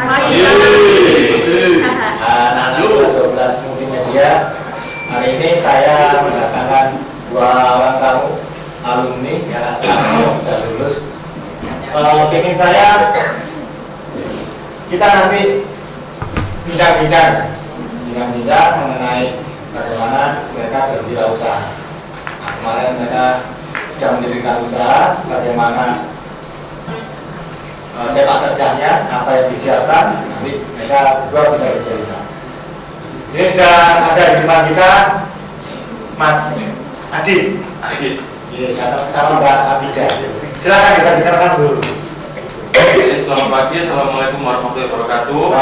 Anak-anak 12 multimedia. Hari ini saya mendatangkan dua orang tamu alumni yang sudah lulus. Ingin saya kita nanti bincang-bincang mengenai bagaimana mereka berwirausaha. Nah, kemarin mereka sudah mendirikan usaha, bagaimana sepak terjangnya, apa yang disiapkan, nanti mereka berdua bisa bercerita. Ini sudah ada di depan kita Mas Adit. Iya, sama Mbak Abida. Silakan kita dengarkan dulu. Selamat pagi, assalamualaikum warahmatullahi wabarakatuh.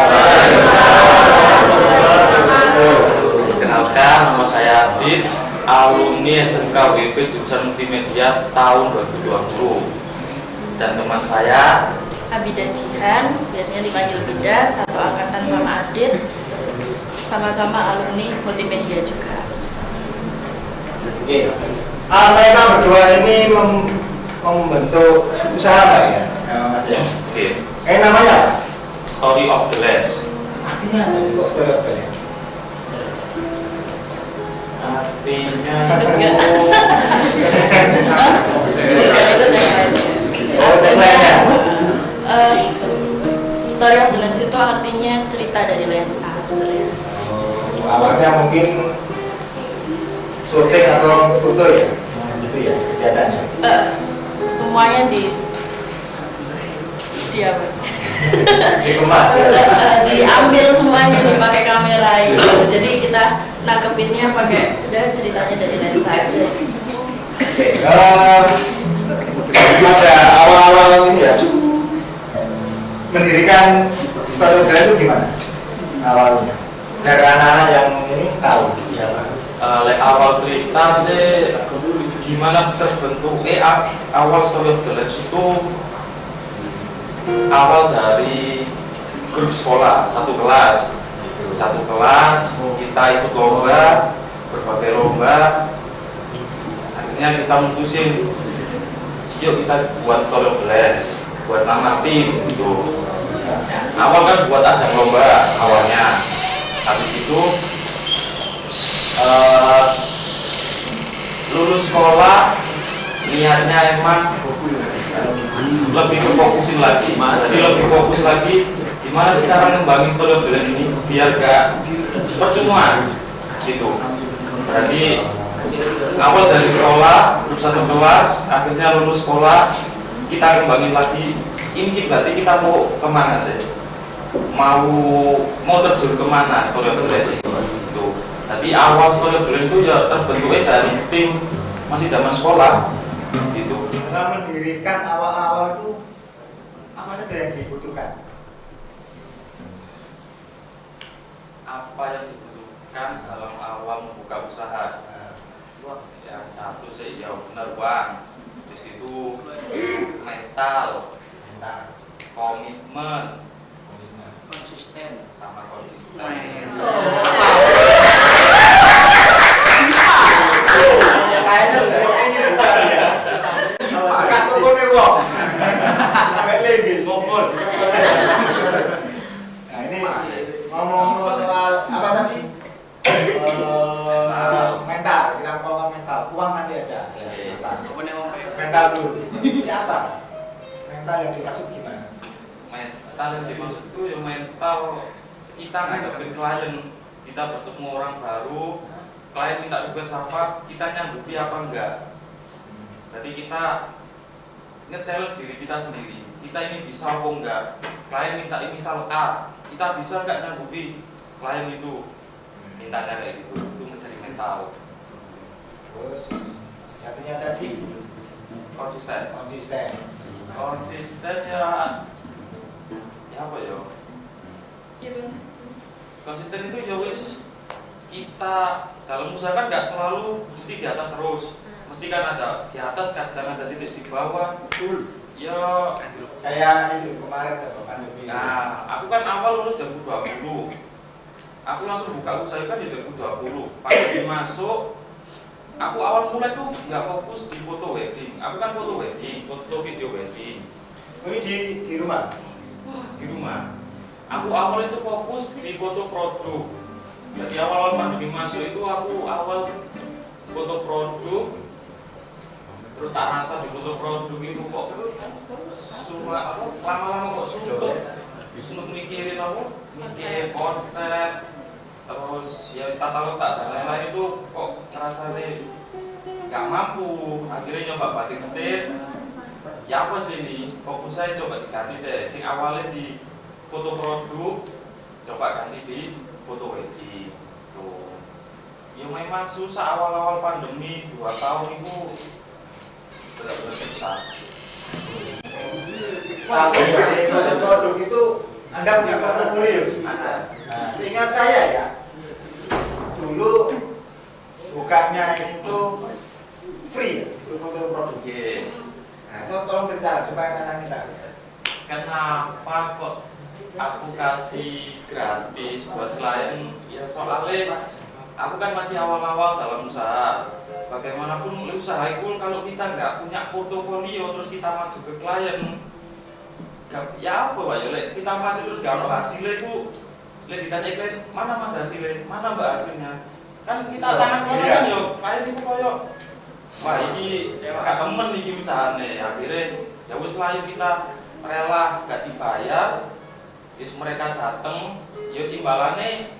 Perkenalkan, nama saya Adit, alumni SMK WP jurusan multimedia tahun 2020. Dan teman saya Abida Jihan, biasanya dipanggil Bida, satu angkatan sama Adit, sama-sama alumni multimedia juga. Oke. Mereka berdua ini membentuk usaha Mbak ya, Mas ya? Oke. Namanya apa? Story of the Last. Artinya apa itu kok Story of the Last? Artinya Story of the Lens itu artinya cerita dari lensa sebenarnya. Awalnya mungkin syuting atau foto ya, gitu ya kegiatannya. Semuanya apa? Dikemas ya. Diambil semuanya dipakai kamera gitu. Jadi kita nangkepinnya pakai udah ceritanya dari lensa aja. Pada awal-awal ini ya, mendirikan Story of the Lens itu gimana awalnya? Dari anak-anak yang ini tahu ya Pak. Awal cerita sih gimana terbentuk awal Story of the Lens itu awal dari grup sekolah satu kelas kita ikut lomba, berbagai lomba, akhirnya kita mutusin yuk kita buat Story of the Lens, buat nama tim gitu. Awal kan buat ajang lomba awalnya, habis itu lulus sekolah niatnya emang lebih fokus lagi gimana sih cara ngembangin Story of the Lens ini biar gak percuma gitu. Berarti awal dari sekolah grup satu kelas, akhirnya lulus sekolah kita kembangin lagi. Ini berarti kita mau kemana sih? Mau terjun kemana Story of the Lens itu? Nanti awal Story of the Lens itu ya terbentuknya dari tim masih zaman sekolah gitu. Dalam mendirikan awal-awal itu apa saja yang dibutuhkan? Apa yang dibutuhkan dalam awal membuka usaha? Yang satu sih ya benar uang, terus itu mental, komitmen, sama konsisten. Kayaknya sudah ini bukan ya. Agak tunggu nih kok. Lagi sopor. Nah ini ngomong soal apa tadi? Mental, kita ngomong mental. Uang nanti aja. Mental dulu. Ini apa? Mental yang dimaksud gimana? Mental yang dimaksud itu ya mental kita ngadepin klien, kita bertemu orang baru, klien minta tugas apa, kita nyanggupi apa enggak. Berarti kita nge-challenge diri kita sendiri, kita ini bisa apa enggak. Klien minta misal A, kita bisa enggak nyanggupi klien itu mintanya kayak gitu. Itu dari mental. Terus satunya tadi Konsisten ya apa ya? Ya konsisten. Konsisten itu ya wis kita dalam usaha kan nggak selalu mesti di atas terus, mesti kan ada di atas, kadang ada titik di bawah. Ya kayak itu kemarin pandemi. Nah, aku kan awal lulus 2020, aku langsung buka usaha kan di 2020. Pandemi masuk, aku awal mulai tuh nggak fokus di foto wedding. Aku kan foto wedding, foto video wedding. Ini di rumah. Di rumah. Aku awal itu fokus di foto produk. Dari awal pandemi masuk itu aku awal foto produk, terus tak rasa di foto produk itu kok lama-lama kok suntuk mikirin mikir konsep, terus ya tata letak dan lain-lain itu kok ngerasanya nggak mampu. Akhirnya nyoba batik state, ya apa sih ini, fokus saya coba diganti deh, sing awalnya di foto produk coba ganti di foto wedding tuh. Ya memang susah awal-awal pandemi 2 tahun itu benar-benar susah. Kalau dari foto produk itu Anda punya portofolio? Ada. Nah, seingat saya ya, dulu bukanya itu free ya, untuk foto produk. Iya. Nah, itu tolong cerita supaya anak kita. Kenapa kok aku kasih gratis buat klien? Ya soalnya aku kan masih awal-awal dalam usaha. Bagaimanapun usaha itu kalau kita nggak punya portofolio terus kita maju ke klien, ya apa ya, kita maju terus gak ada hasilnya itu, ditanya klien mana mas hasilnya, mana mbak hasilnya, kan kita tangan kosong kan yo, klien itu koyok wah ini gak temen nih usahanya. Akhirnya ya wis lah, yuk kita rela gak dibayar, terus mereka dateng, ya imbalannya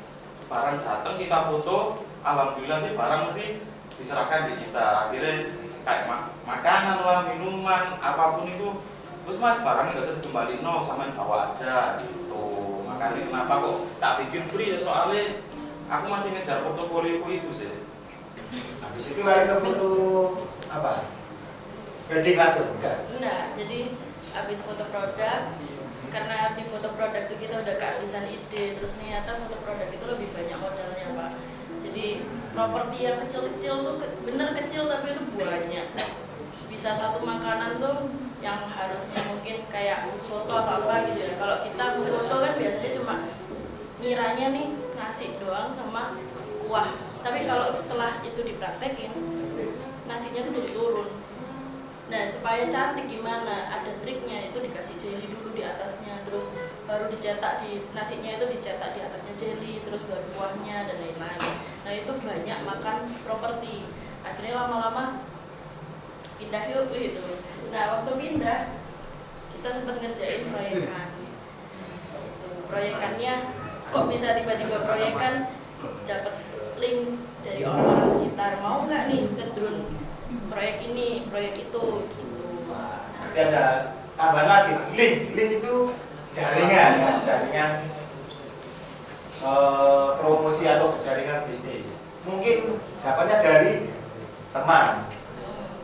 barang dateng kita foto, alhamdulillah sih barang mesti diserahkan di kita. Akhirnya kayak makanan lah, minuman, apapun itu, terus mas barangnya gak usah dikembaliin, no sama bawa aja gitu. Makanya kenapa kok tak bikin free ya, soalnya aku masih ngejar portofolio itu sih. Habis itu lari ke foto apa? Wedding langsung? Enggak, jadi habis foto produk, karena di foto produk itu kita udah kehabisan ide, terus ternyata foto produk itu lebih banyak modalnya Pak. Jadi properti yang kecil-kecil tuh bener kecil tapi itu banyak. Bisa satu makanan tuh yang harusnya mungkin kayak foto atau apa gitu ya. Kalau kita foto kan biasanya cuma ngiranya nih nasi doang sama kuah. Tapi kalau setelah itu dipraktekin, nasinya tuh jadi turun. Nah supaya cantik gimana, ada triknya, itu dikasih jelly dulu di atasnya, terus baru dicetak di nasinya, itu dicetak di atasnya jelly, terus baru kuahnya dan lain-lain. Nah itu banyak makan properti. Akhirnya lama-lama pindah yuk gitu. Nah waktu pindah kita sempat ngerjain proyekan gitu. Proyekannya kok bisa tiba-tiba proyekan dapat link dari orang-orang sekitar, mau nggak nih ngedrone proyek ini, proyek itu gitu. Nanti ada tambahan lagi, link itu jaringan ya, jaringan promosi atau jaringan bisnis. Mungkin dapatnya dari teman,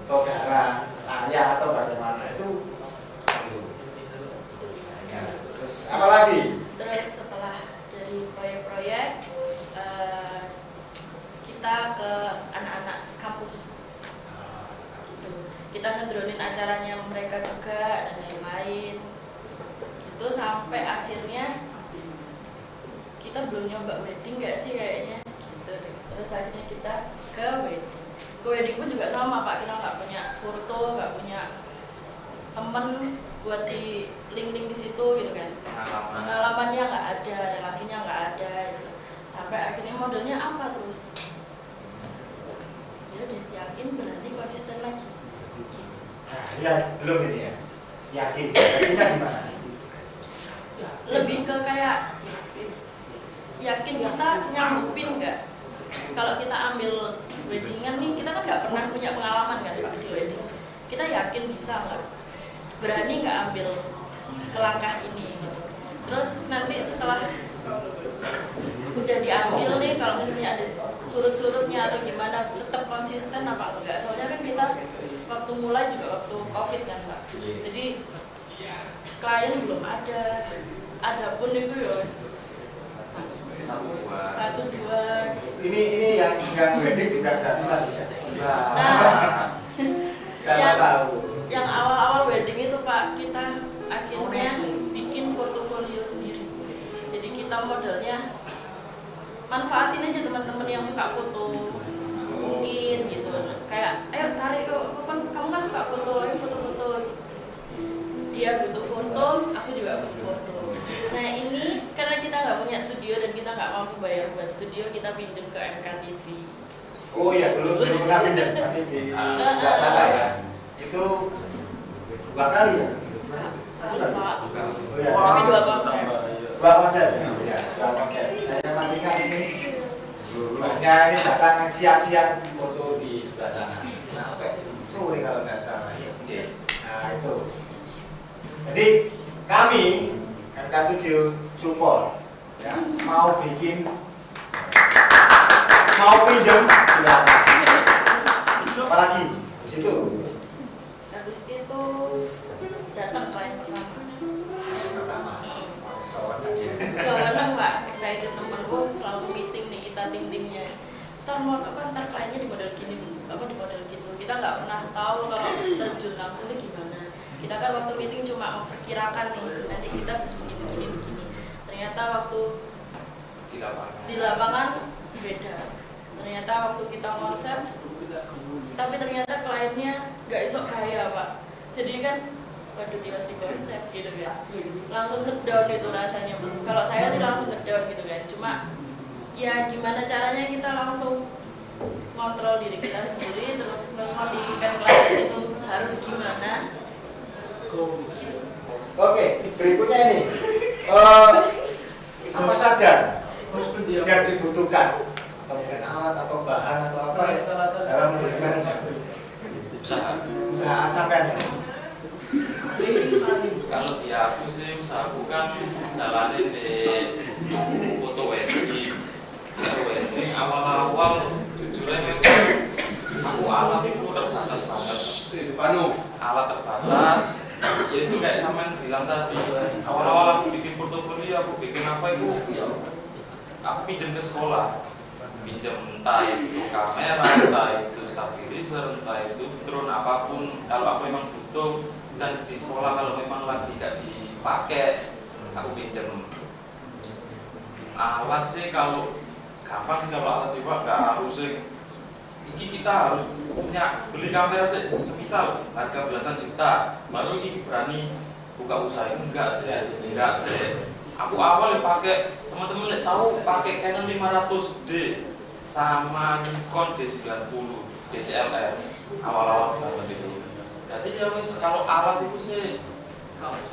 saudara, ayah atau bagaimana itu. Terus apa lagi? Terus setelah dari proyek-proyek kita ke anak-anak kampus. Kita ngedronin acaranya mereka juga dan lain-lain gitu, sampai akhirnya kita belum nyoba wedding nggak sih kayaknya gitu deh. Terus akhirnya kita ke wedding pun juga sama Pak, kita nggak punya foto, nggak punya temen buat di link-link di situ gitu kan, pengalamannya nggak ada, relasinya nggak ada gitu. Sampai akhirnya modelnya apa terus ya udah yakin, berani, konsisten lagi. Nah, ya belum ini ya. Yakin. Yakinnya gimana? Lebih ke kayak yakin kita nyanggupin nggak. Kalau kita ambil weddingan nih, kita kan nggak pernah punya pengalaman kan Pak di wedding. Kita yakin bisa nggak? Berani nggak ambil ke langkah ini gitu. Terus nanti setelah udah diambil nih, kalau misalnya ada surut-surutnya atau gimana, tetap konsisten apa enggak? Soalnya kan kita waktu mulai juga waktu COVID kan Pak. Jadi klien belum ada pun itu ya satu dua. Ini yang wedding juga gratis lagi ya. Nah, Saya tahu. Yang awal-awal wedding itu Pak, kita akhirnya bikin portofolio sendiri. Jadi kita modelnya manfaatin aja teman-teman yang suka foto, mungkin gitu. Kayak, ayo tarik, kamu kan suka foto, ayo foto-foto. Dia butuh foto, aku juga butuh foto. Nah ini kan nggak mampu bayar buat studio, kita pinjam ke MKTV. Oh iya, belum pernah pinjam, masih di sebelah sana ya. Itu 2 kali ya? Sekali Pak. Oh iya. Tapi 2 konser. 2 konser ya? Iya, 2 konser. Saya masih ingat ini. Banyak ini datang siang-siang foto di sebelah sana. Sampai sore kalau nggak salah ya. Oke. Nah itu. Jadi kami MK Studio support ya, mau bikin, mau pinjam silakan. Apalagi di situ. Habis itu datang klien pertama. Pertama, Seneng Pak, saya itu temanku langsung meeting nih kita tim-timnya. Ntar mau apa, ntar kliennya di model gini, apa di model gitu. Kita nggak pernah tahu kalau terjun langsung itu gimana. Kita kan waktu meeting cuma memperkirakan nih, nanti kita begini. Ternyata waktu di lapangan beda. Ternyata waktu kita konsep, tapi ternyata kliennya nggak esok kaya Pak. Jadi kan waduh tiwas di konsep gitu kan, langsung terdown itu rasanya. Kalau saya sih langsung terdown gitu kan, cuma ya gimana caranya kita langsung kontrol diri kita sendiri, terus mengkondisikan klien itu harus gimana gitu. Oke, berikutnya ini apa saja yang dibutuhkan, atau mungkin alat atau bahan atau apa ya dalam mendirikan usaha sampean ini. Kalau di aku sih, usahaku kan jalanin di foto wedding. Awal-awal jujur aja memang aku alat itu terbatas banget. Alat terbatas. Ya itu kayak sampean bilang tadi, awal-awal aku bikin portofolio, aku bikin apa itu, aku pinjam ke sekolah. Pinjam entah itu kamera, entah itu stabilizer, entah itu drone, apapun. Kalau aku memang butuh, dan di sekolah kalau memang lagi gak dipakai, aku pinjam. Alat sih kalau gampang sih, kalau alat sih Pak, gak harus sih. Ini kita harus punya, beli kamera sih, semisal harga belasan juta, baru ini berani buka usaha. Enggak sih. Aku awal yang pakai, teman-teman tahu pakai Canon 500D sama Nikon D90 DSLR awal-awal banget itu. Jadi ya wis, kalau alat itu sih,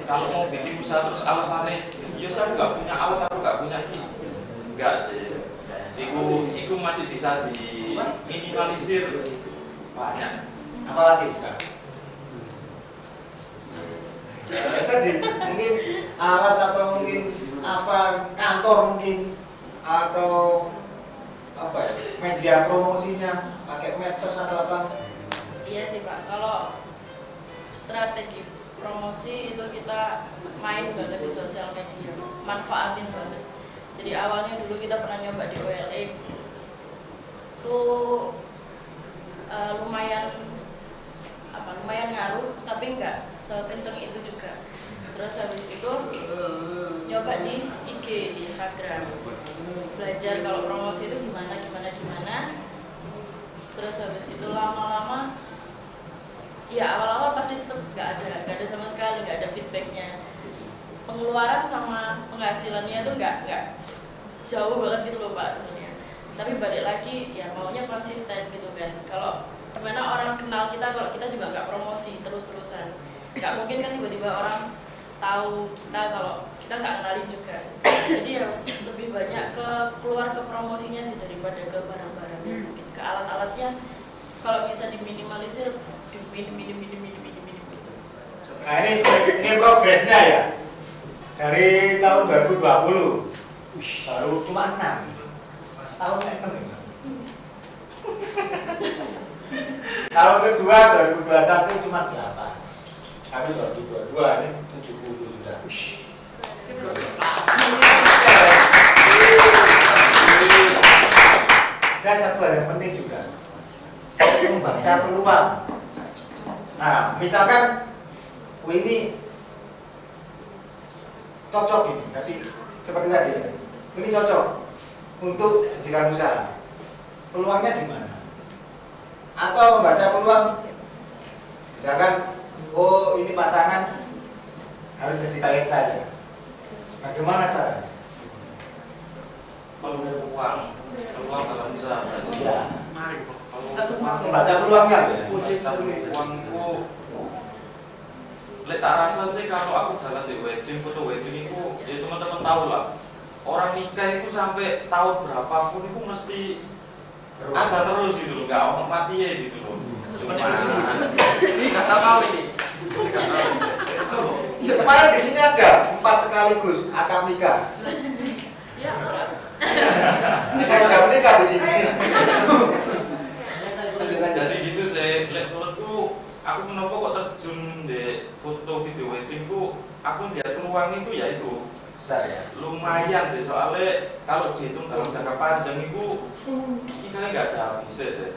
kalau mau bikin usaha terus alasannya ya saya nggak punya alat, aku nggak punya ini, enggak sih. Itu masih bisa diminimalisir banyak. Apalagi ya tadi mungkin alat atau mungkin apa, kantor mungkin, atau apa ya, media promosinya pakai medsos atau apa. Iya sih Pak, kalau strategi promosi itu kita main banget di sosial media, manfaatin banget. Jadi awalnya dulu kita pernah nyoba di OLX, tuh lumayan ngaruh, tapi nggak sekenceng itu juga. Terus habis itu nyoba di IG, di Instagram, belajar kalau promosi itu gimana. Terus habis itu lama-lama, ya awal-awal pasti tetap nggak ada sama sekali, nggak ada feedbacknya. Pengeluaran sama penghasilannya itu nggak jauh banget gitu loh Pak sebenarnya. Tapi balik lagi ya maunya konsisten gitu kan. Kalau gimana orang kenal kita kalau kita juga nggak promosi terus-terusan, nggak mungkin kan tiba-tiba orang tahu kita kalau kita nggak kenalin juga. Jadi harus lebih banyak keluar ke promosinya sih daripada ke barang-barangnya, mungkin ke alat-alatnya. Kalau bisa diminimalisir, minim gitu. Nah ini progresnya ya, dari tahun 2020 baru cuma 6 tahun 6 ya. Tahun kedua 2021 cuma 8, tapi 2022 ini 70 sudah. Ada satu hal yang penting juga, membaca peluang. Nah, misalkan ini cocok ini, tapi seperti tadi, ini cocok untuk jadikan usaha. Peluangnya di mana? Atau membaca peluang, misalkan, oh ini pasangan harus jadi klien saya. Bagaimana caranya? peluang dalam usaha. Ya. Kalau Membaca peluangnya ya. membaca peluangku, lek tak rasa sih kalau aku jalan di wedding, foto wedding itu, ya teman-teman tahu lah. Orang nikah itu sampai tahun berapapun itu mesti ada terus gitu loh, nggak orang mati ya gitu loh. Cuma Ini nggak tahu kau ini. Kemarin di sini ada 4 sekaligus akad nikah. Ya, Nikah sudah menikah di sini. jadi gitu sih, lek menurutku aku kenapa kok terjun di foto video weddingku, aku lihat peluang itu ya itu Besar ya. lumayan sih, soalnya kalau dihitung dalam jangka panjang itu ini kayaknya nggak ada habisnya deh.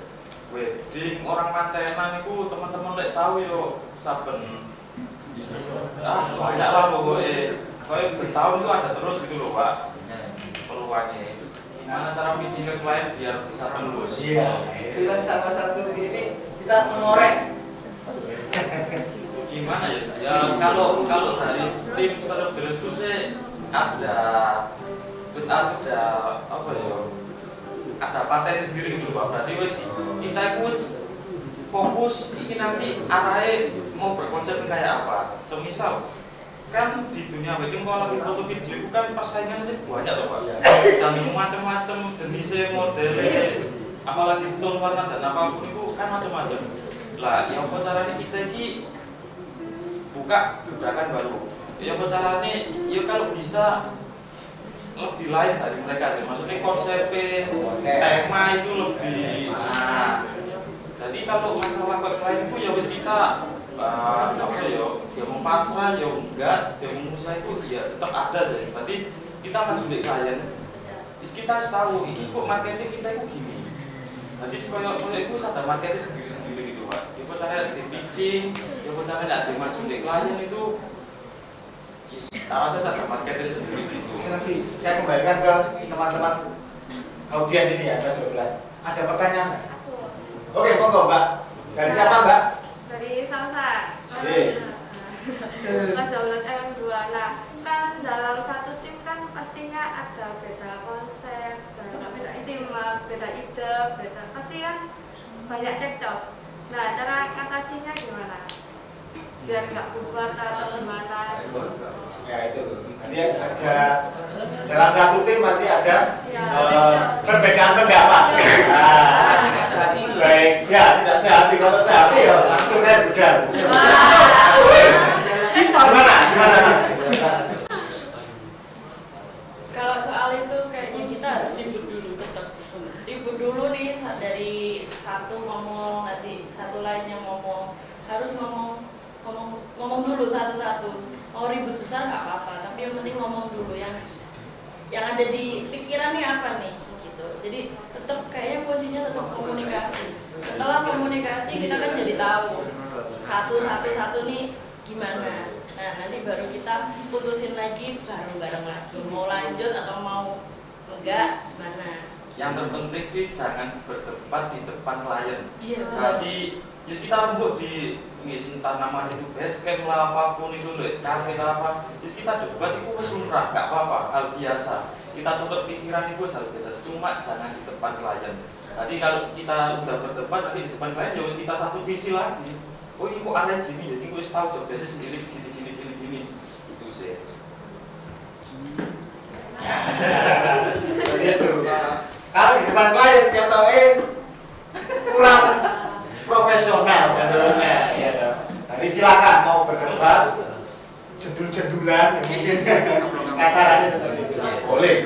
Wedding orang mantenan itu teman-teman lek tahu yo saben banyak lah pokoknya bertahun itu ada terus gitu loh Pak peluangnya. Gimana cara pitching ke klien biar bisa tembus? Iya, itu kan salah satu ini kita mengorek. Gimana ya? Ya kalau dari tim startup diriku sih ada apa ya? Ada paten sendiri gitu loh Pak. Berarti kita fokus ini nanti arahnya mau berkonsep kayak apa. Semisal kan di dunia wedding kalau lagi foto video itu kan persaingan sih banyak loh Pak. Dan macam-macam jenisnya, modelnya, apalagi tone warna dan apapun itu kan macam-macam. Lah, ya apa caranya kita ini buka gebrakan baru. Ya apa caranya, ya kalau bisa lebih lain dari mereka sih. Maksudnya konsepnya, tema itu lebih. Nah, jadi kalau masalah buat klien itu ya wis kita apa ya, dia mau pasrah ya enggak, dia mau usaha itu ya tetap ada sih. Berarti kita maju di klien, kita harus tahu ini kok marketing kita itu gini. Jadi kalau itu sadar marketing sendiri-sendiri gitu Pak. Ya kok cara di pitching, ya kok cara nggak dimaju di klien itu, rasa sadar marketing sendiri gitu. Nanti saya kembalikan ke teman-teman audiens ini ya, ada 12. Ada pertanyaan nggak? Oke, monggo Mbak. Dari siapa Mbak? Dari Salsa. Mas Daulat MM2. Nah, kan dalam satu tim kan pastinya ada beda konsep, beda tim, beda ide, pasti kan banyak cekcok. Nah, cara atasinya gimana? Biar nggak bubar atau gimana? Ya itu. Jadi ada dalam satu tim pasti ada perbedaan pendapat. Baik, ya tidak sehati. Kalau sehati ya langsung kayak budal. Gimana Mas? kalau soal itu kayaknya kita harus ribut dulu, tetap ribut dulu nih dari satu ngomong, nanti satu lainnya ngomong, harus ngomong dulu satu-satu. Mau ribut besar nggak apa-apa, tapi yang penting ngomong dulu yang ada di pikiran nih apa nih gitu. Jadi tetap kayaknya kuncinya tetap komunikasi. Setelah komunikasi kita kan jadi tahu satu nih gimana. Nah nanti baru kita putusin lagi bareng-bareng lagi mau lanjut atau mau enggak gimana. Yang terpenting sih jangan berdebat di depan klien. Iya betul. Berarti ya kita rembuk di entah namanya itu basecamp lah apapun itu cafe lah apa, kita debat itu wes lumrah, nggak apa-apa, hal biasa. Kita tukar pikiran itu hal biasa, cuma jangan di depan klien. Nanti kalau kita udah berdebat nanti di depan klien ya wes kita satu visi lagi. Oh ini kok aneh gini ya, ini kok wes tahu job biasa sendiri gini gitu sih. Itu. Kalau di depan klien kata kurang profesional menurutnya. Ya, nanti silakan mau berdebat, jendul-jendulan, mungkin kasarannya seperti itu. Boleh.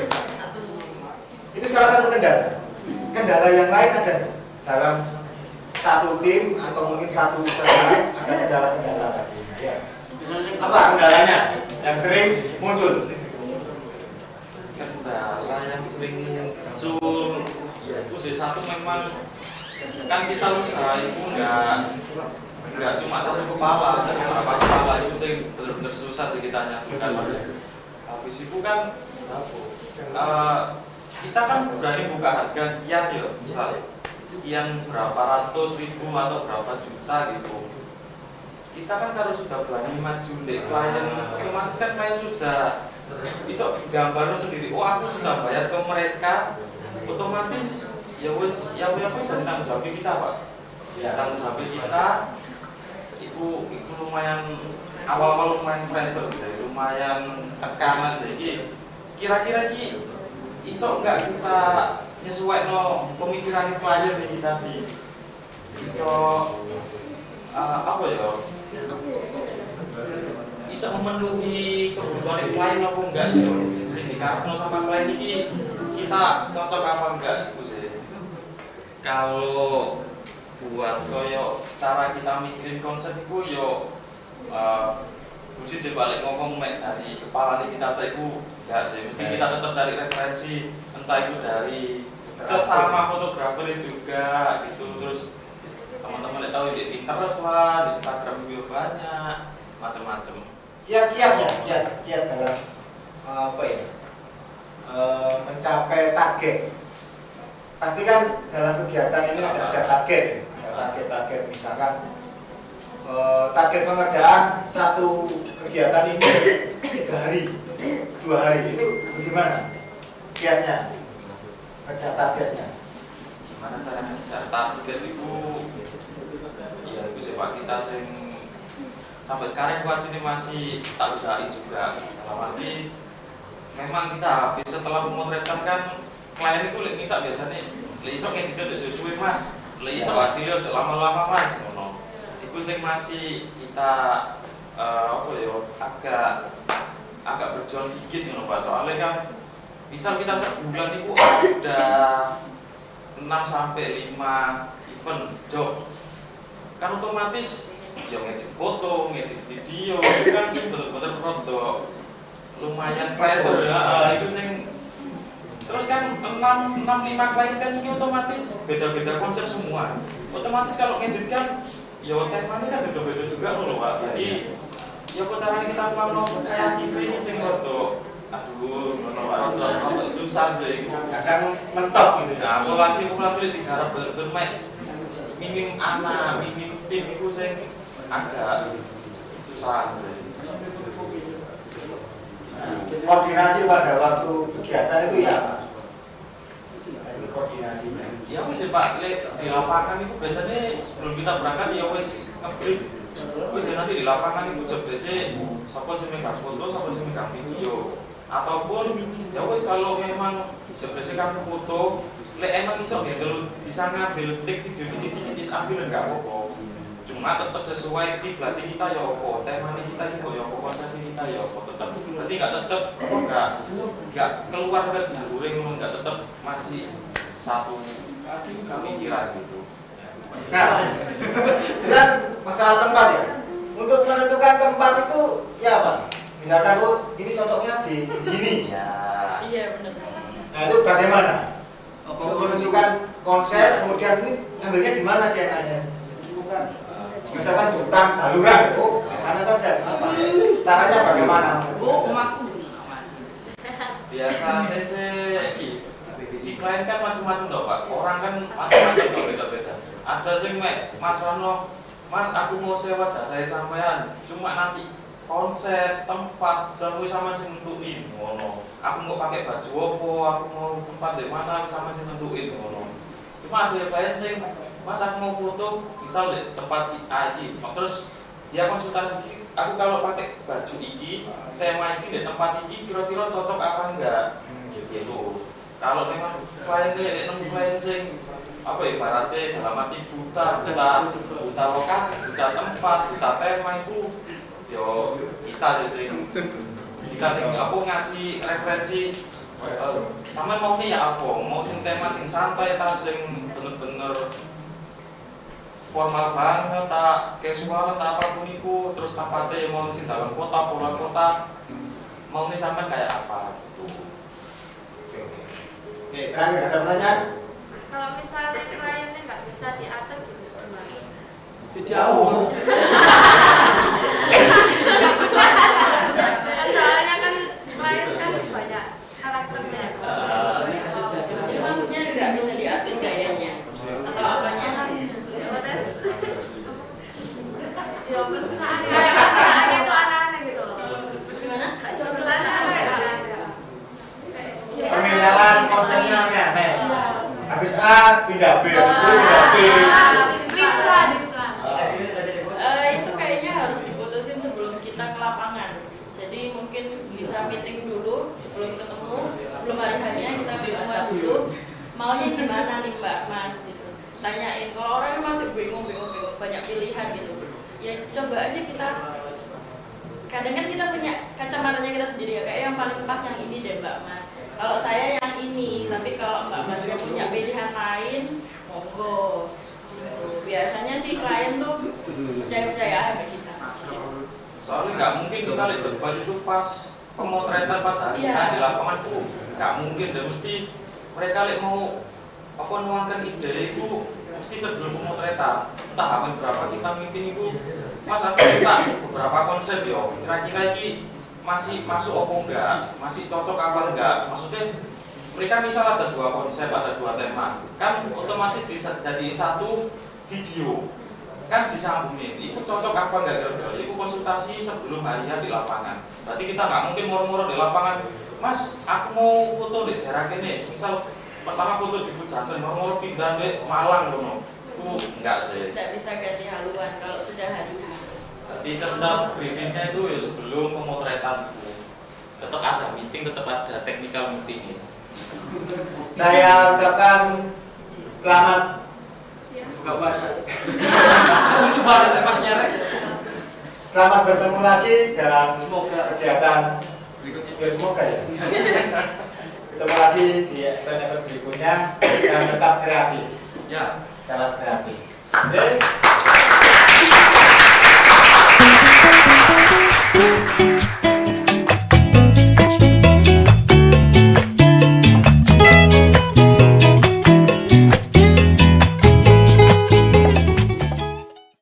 Itu salah satu kendala. Kendala yang lain ada dalam satu tim atau mungkin satu usaha ada kendala-kendala pastinya. Ya. Apa kendalanya yang sering muncul? Kendala yang sering muncul ya itu sih satu memang kan kita usaha itu nggak cuma satu kepala, beberapa kepala itu sih benar-benar susah sih kita nyatukan. Habis itu kan kita kan berani buka harga sekian ya, misal sekian berapa ratus ribu atau berapa juta gitu. Kita kan kalau sudah berani maju di klien, otomatis kan klien sudah bisa gambar sendiri. Oh aku sudah bayar ke mereka, otomatis ya wis ya apa dari tanggung jawab kita Pak. Ya, tanggung jawab kita itu lumayan awal-awal lumayan pressure sih, lumayan tekanan sih. Kira-kira iso enggak kita nyesuaikan pemikiran klien ini tadi, iso apa ya, bisa memenuhi kebutuhan klien apa enggak gitu. Sing dikarepno sama klien ini kita cocok apa enggak itu sih. Kalau buat koyo cara kita mikirin konsep itu yo mesti balik ngomong dari kepala kita itu enggak sih, mesti kita tetap cari referensi, entah itu dari sesama fotografer juga gitu. Terus teman-teman lihat tahu di Pinterest lah, di Instagram juga banyak macam-macam. Kiat dalam apa ya, mencapai target. Pasti kan dalam kegiatan ini ada target, target misalkan target pengerjaan satu kegiatan ini 3 hari, 2 hari, itu bagaimana kiatnya, kerja targetnya? Gimana cara ngejar target itu? Ya itu sih Pak, kita sampai sekarang puas ini masih tak usahain juga. Dalam arti memang kita habis setelah memotretkan kan klien itu minta biasanya iso ngedit aja suwe Mas, iso hasilnya aja lama-lama Mas, ngono. Iku sing masih kita apa ya, agak berjuang dikit ngono Pak. Soalnya kan misal kita sebulan itu ada 6 sampai 5 event job, kan otomatis ya ngedit foto, ngedit video, itu kan sih betul-betul produk lumayan pressure ya. Itu sing terus kan 6-5 klien kan ini otomatis beda-beda konsep semua. Otomatis kalau ngedit kan ya temanya kan beda-beda juga loh Pak. Jadi ya kok caranya kita ngomong kreatif ini sing rodok aduh susah sih. Kadang mentok gitu ya. Nah, apalagi digarap betul-betul minim anak, minim tim itu sing agak susah sih. Koordinasi pada waktu kegiatan itu ya Pak? Koordinasinya Ya wis Pak, di lapangan itu biasanya sebelum kita berangkat ya wis nge-brief. Wis nanti di lapangan itu job desk sapa sing megang foto, sapa sing megang video. Ataupun ya wis kalau memang job desk kamu foto, lek emang iso handle bisa ngambil take video dikit-dikit ambil enggak apa-apa. Cuma tetap sesuai kiblat kita ya apa, temanya kita juga ya apa, konsep kita ya apa, tetap berarti enggak keluar ke jalur yang enggak, tetap masih satu pemikiran gitu. Nah, itu kan masalah tempat ya. Untuk menentukan tempat itu ya Pak, misalkan ini cocoknya di sini. Ya. Iya benar. Nah itu bagaimana? Untuk menentukan konsep, kemudian ini ambilnya di mana sih enaknya? Misalkan di hutan Baluran, di sana saja. Caranya bagaimana? Biasanya si klien kan macam-macam toh Pak. Orang kan macam-macam toh, beda-beda. Ada sing Mas Rano, Mas aku mau sewa jasa sampean, cuma nanti konsep, tempat, jamu sama sing nentuin ngono. Aku mau pakai baju opo, aku mau tempat di mana sama sing nentuin ngono. Cuma ada klien sing Mas aku mau foto misal di tempat si A iki. Terus dia konsultasi, aku kalau pakai baju iki, tema iki di tempat iki kira-kira cocok apa enggak? Gitu. Kalau memang klien nemu klien sing apa ibaratnya dalam arti buta lokasi, buta tempat, buta tema itu yo kita sing apa ngasih referensi sama mau nih ya apa, mau sing tema sing santai ta sing bener-bener formal banget tak casual tak apapun itu, terus tempatnya mau sing dalam kota, pulang kota, mau nih sampai kayak apa gitu. Oke, terakhir ada pertanyaan? Kalau misalnya kliennya nggak bisa diatur gitu gimana? Jauh. Soalnya kan klien kan banyak karakternya. Jadi maksudnya nggak bisa diatur gayanya atau apanya? Ya benar, itu aneh-aneh gitu. Gimana? Contohnya aneh. A pindah B, pindah B. Plan. Itu kayaknya harus diputusin sebelum kita ke lapangan. Jadi mungkin bisa meeting dulu sebelum ketemu, sebelum hari hanya kita ketemuan dulu. Maunya gimana nih Mbak Mas gitu. Tanyain, kalau orangnya masih bingung banyak pilihan gitu. Ya coba aja kita. Kadang kan kita punya kacamatanya kita sendiri ya, kayak yang paling pas yang ini deh Mbak Mas. Kalau saya yang ini, tapi kalau Mbak Mas yang punya pilihan lain, monggo. Gitu. Biasanya sih klien tuh percaya sama kita. Soalnya nggak mungkin kita lihat debat itu pas pemotretan pas hari di lapangan tuh nggak mungkin, dan mesti mereka lihat mau apa nuangkan ide itu mesti sebelum pemotretan. Entah hamil berapa kita meeting itu, Mas aku minta beberapa konsep yo. Kira-kira ini masih masuk apa enggak, masih cocok apa enggak. Maksudnya mereka misal ada 2 konsep, ada 2 tema, kan otomatis dijadiin satu video, kan disambungin. Itu cocok apa enggak kira-kira? Itu konsultasi sebelum harian di lapangan. Berarti kita nggak mungkin moro-moro di lapangan. Mas, aku mau foto di daerah kene. Misal pertama foto di Food Johnson, moro-moro pindah di Malang kono. Itu enggak sih. Tidak bisa ganti haluan kalau sudah hari ini. Berarti tetap briefingnya itu ya sebelum pemotretan itu. Tetap ada meeting, tetap ada technical meeting. Saya ucapkan selamat. Buka bahasa. Lucu banget ya Mas Nyarek. Selamat bertemu lagi dalam Semoga. kegiatan Berikutnya. ya semoga ya. Ketemu lagi di event berikutnya dan tetap kreatif. Ya. Salam kreatif. Oke.